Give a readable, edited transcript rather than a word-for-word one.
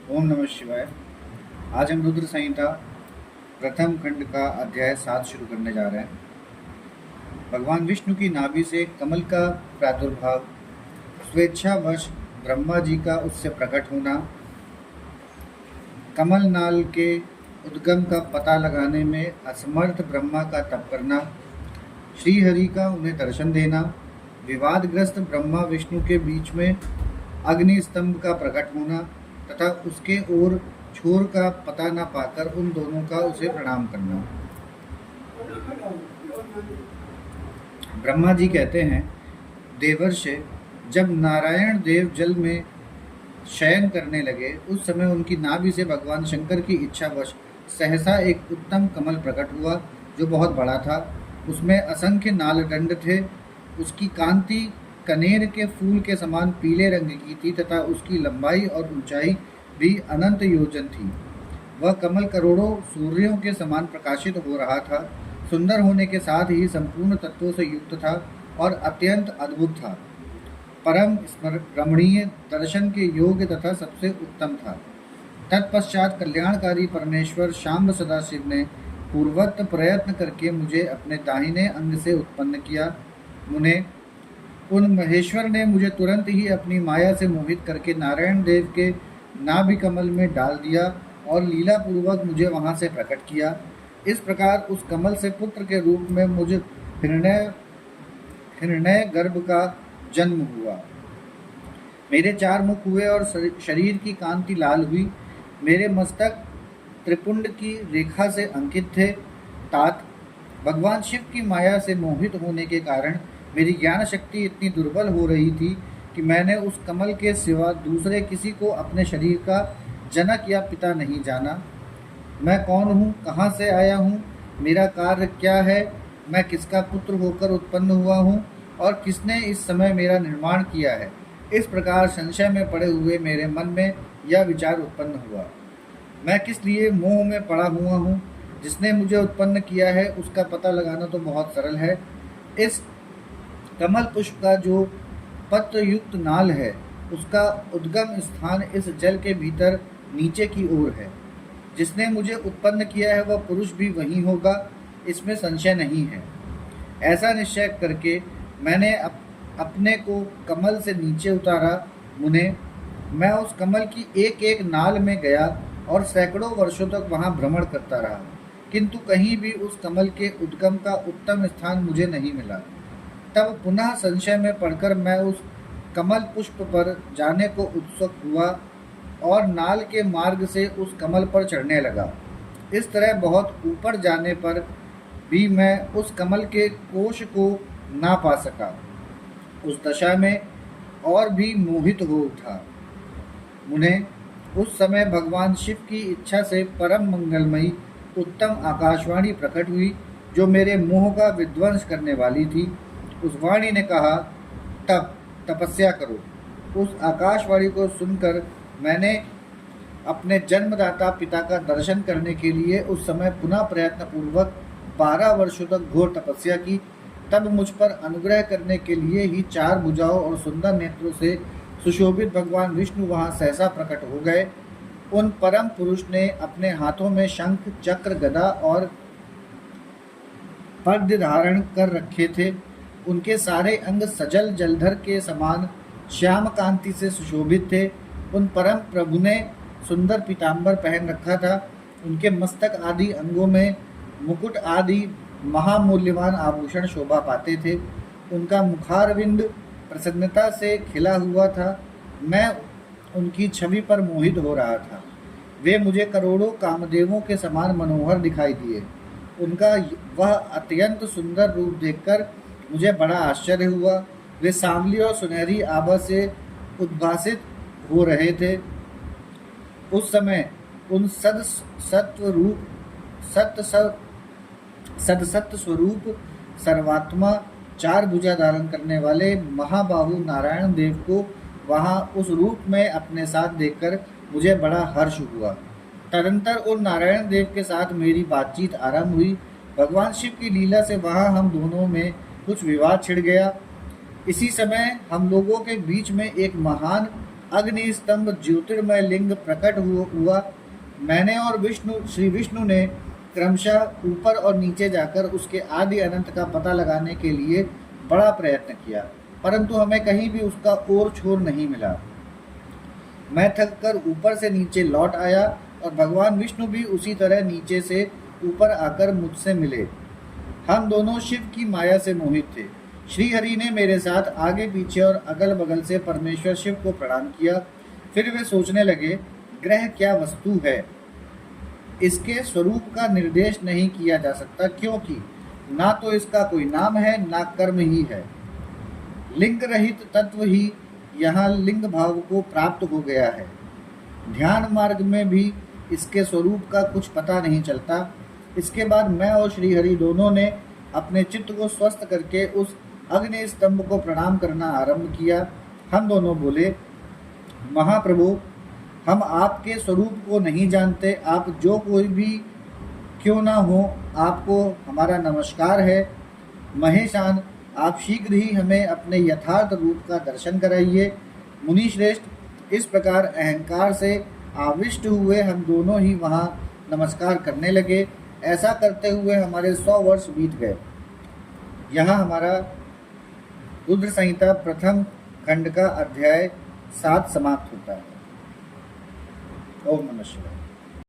ओम नमः शिवाय। आज हम रुद्र संहिता प्रथम खंड का अध्याय 7 शुरू करने जा रहे हैं। भगवान विष्णु की नाभि से कमल का प्रादुर्भाव, स्वेच्छावश ब्रह्मा जी का उससे प्रकट होना, कमल नाल के उद्गम का पता लगाने में असमर्थ ब्रह्मा का तप करना, श्रीहरि का उन्हें दर्शन देना, विवादग्रस्त ब्रह्मा विष्णु के बीच में अग्नि स्तंभ का प्रकट होना तथा उसके ओर छोर का पता न पाकर उन दोनों का उसे प्रणाम करना। ब्रह्मा जी कहते हैं, देवर्षि, जब नारायण देव जल में शयन करने लगे उस समय उनकी नाभि से भगवान शंकर की इच्छावश सहसा एक उत्तम कमल प्रकट हुआ जो बहुत बड़ा था। उसमें असंख्य नालदंड थे। उसकी कांति कनेर के फूल के समान पीले रंग की थी तथा उसकी लंबाई और ऊंचाई भी अनंत योजन थी। वह कमल करोड़ों सूर्यों के समान प्रकाशित हो रहा था। सुंदर होने के साथ ही संपूर्ण तत्वों से युक्त था और अत्यंत अद्भुत था। परम रमणीय, दर्शन के योग्य तथा सबसे उत्तम था। तत्पश्चात कल्याणकारी परमेश्वर शाम्ब सदाशिव ने पूर्वत प्रयत्न करके मुझे अपने दाहिने अंग से उत्पन्न किया। उन महेश्वर ने मुझे तुरंत ही अपनी माया से मोहित करके नारायण देव के नाभि कमल में डाल दिया और लीला पूर्वक मुझे वहां से प्रकट किया। इस प्रकार उस कमल से पुत्र के रूप में मुझे हिरण्य हिरण्य गर्भ का जन्म हुआ। मेरे 4 मुख हुए और शरीर की कांति लाल हुई। मेरे मस्तक त्रिपुंड की रेखा से अंकित थे। तात भगवान शिव की माया से मोहित होने के कारण मेरी ज्ञान शक्ति इतनी दुर्बल हो रही थी कि मैंने उस कमल के सिवा दूसरे किसी को अपने शरीर का जनक या पिता नहीं जाना। मैं कौन हूँ, कहाँ से आया हूँ, मेरा कार्य क्या है, मैं किसका पुत्र होकर उत्पन्न हुआ हूँ और किसने इस समय मेरा निर्माण किया है। इस प्रकार संशय में पड़े हुए मेरे मन में यह विचार उत्पन्न हुआ, मैं किस लिए मोह में पड़ा हुआ हूँ। जिसने मुझे उत्पन्न किया है उसका पता लगाना तो बहुत सरल है। इस कमल पुष्प का जो पत्र युक्त नाल है उसका उद्गम स्थान इस जल के भीतर नीचे की ओर है। जिसने मुझे उत्पन्न किया है वह पुरुष भी वही होगा, इसमें संशय नहीं है। ऐसा निश्चय करके मैंने अपने को कमल से नीचे उतारा। मुने, मैं उस कमल की एक एक नाल में गया और सैकड़ों वर्षों तक वहां भ्रमण करता रहा, किंतु कहीं भी उस कमल के उद्गम का उत्तम स्थान मुझे नहीं मिला। तब पुनः संशय में पड़कर मैं उस कमल पुष्प पर जाने को उत्सुक हुआ और नाल के मार्ग से उस कमल पर चढ़ने लगा। इस तरह बहुत ऊपर जाने पर भी मैं उस कमल के कोश को ना पा सका। उस दशा में और भी मोहित हो उठा। मुने, उस समय भगवान शिव की इच्छा से परम मंगलमयी उत्तम आकाशवाणी प्रकट हुई जो मेरे मोह का विध्वंस करने वाली थी। उस वाणी ने कहा, तपस्या करो। उस आकाशवाणी को सुनकर मैंने अपने जन्मदाता पिता का दर्शन करने के लिए उस समय पुनः प्रयत्न पूर्वक 12 वर्षों तक घोर तपस्या की। तब मुझ पर अनुग्रह करने के लिए ही 4 भुजाओं और सुंदर नेत्रों से सुशोभित भगवान विष्णु वहां सहसा प्रकट हो गए। उन परम पुरुष ने अपने हाथों में शंख, चक्र, गदा और पद्म धारण कर रखे थे। उनके सारे अंग सजल जलधर के समान श्याम कांति से सुशोभित थे। उन परम प्रभु ने सुंदर पीताम्बर पहन रखा था। उनके मस्तक आदि अंगों में मुकुट आदि महामूल्यवान आभूषण शोभा पाते थे। उनका मुखारविंद प्रसन्नता से खिला हुआ था। मैं उनकी छवि पर मोहित हो रहा था। वे मुझे करोड़ों कामदेवों के समान मनोहर दिखाई दिए। उनका वह अत्यंत सुंदर रूप देखकर मुझे बड़ा आश्चर्य हुआ। वे सांवली और सुनहरी आभा से उद्भासित हो रहे थे। उस समय उन सदसत्व स्वरूप सर्वात्मा 4 भुजा धारण करने वाले महाबाहु नारायण देव को वहां उस रूप में अपने साथ देखकर मुझे बड़ा हर्ष हुआ। तदंतर उन नारायण देव के साथ मेरी बातचीत आरंभ हुई। भगवान शिव की लीला से वहां हम दोनों में कुछ विवाद छिड़ गया। इसी समय हम लोगों के बीच में एक महान अग्नि स्तंभ ज्योतिर्मय लिंग प्रकट हुआ। मैंने और श्री विष्णु ने क्रमशः ऊपर और नीचे जाकर उसके आदि अनंत का पता लगाने के लिए बड़ा प्रयत्न किया, परंतु हमें कहीं भी उसका ओर छोर नहीं मिला। मैं थक कर ऊपर से नीचे लौट आया और भगवान विष्णु भी उसी तरह नीचे से ऊपर आकर मुझसे मिले। हम दोनों शिव की माया से मोहित थे। श्री हरि ने मेरे साथ आगे पीछे और अगल बगल से परमेश्वर शिव को प्रणाम किया। फिर वे सोचने लगे, ग्रह क्या वस्तु है, इसके स्वरूप का निर्देश नहीं किया जा सकता, क्योंकि ना तो इसका कोई नाम है ना कर्म ही है। लिंग रहित तत्व ही यहाँ लिंग भाव को प्राप्त हो गया है। ध्यान मार्ग में भी इसके स्वरूप का कुछ पता नहीं चलता। इसके बाद मैं और श्रीहरि दोनों ने अपने चित्त को स्वस्थ करके उस अग्नि स्तंभ को प्रणाम करना आरंभ किया। हम दोनों बोले, महाप्रभु, हम आपके स्वरूप को नहीं जानते। आप जो कोई भी क्यों ना हो, आपको हमारा नमस्कार है। महेशान, आप शीघ्र ही हमें अपने यथार्थ रूप का दर्शन कराइए। मुनि श्रेष्ठ, इस प्रकार अहंकार से आविष्ट हुए हम दोनों ही वहाँ नमस्कार करने लगे। ऐसा करते हुए हमारे 100 वर्ष बीत गए। यहाँ हमारा रुद्र संहिता प्रथम खंड का अध्याय 7 समाप्त होता है। ओम नमः शिवाय।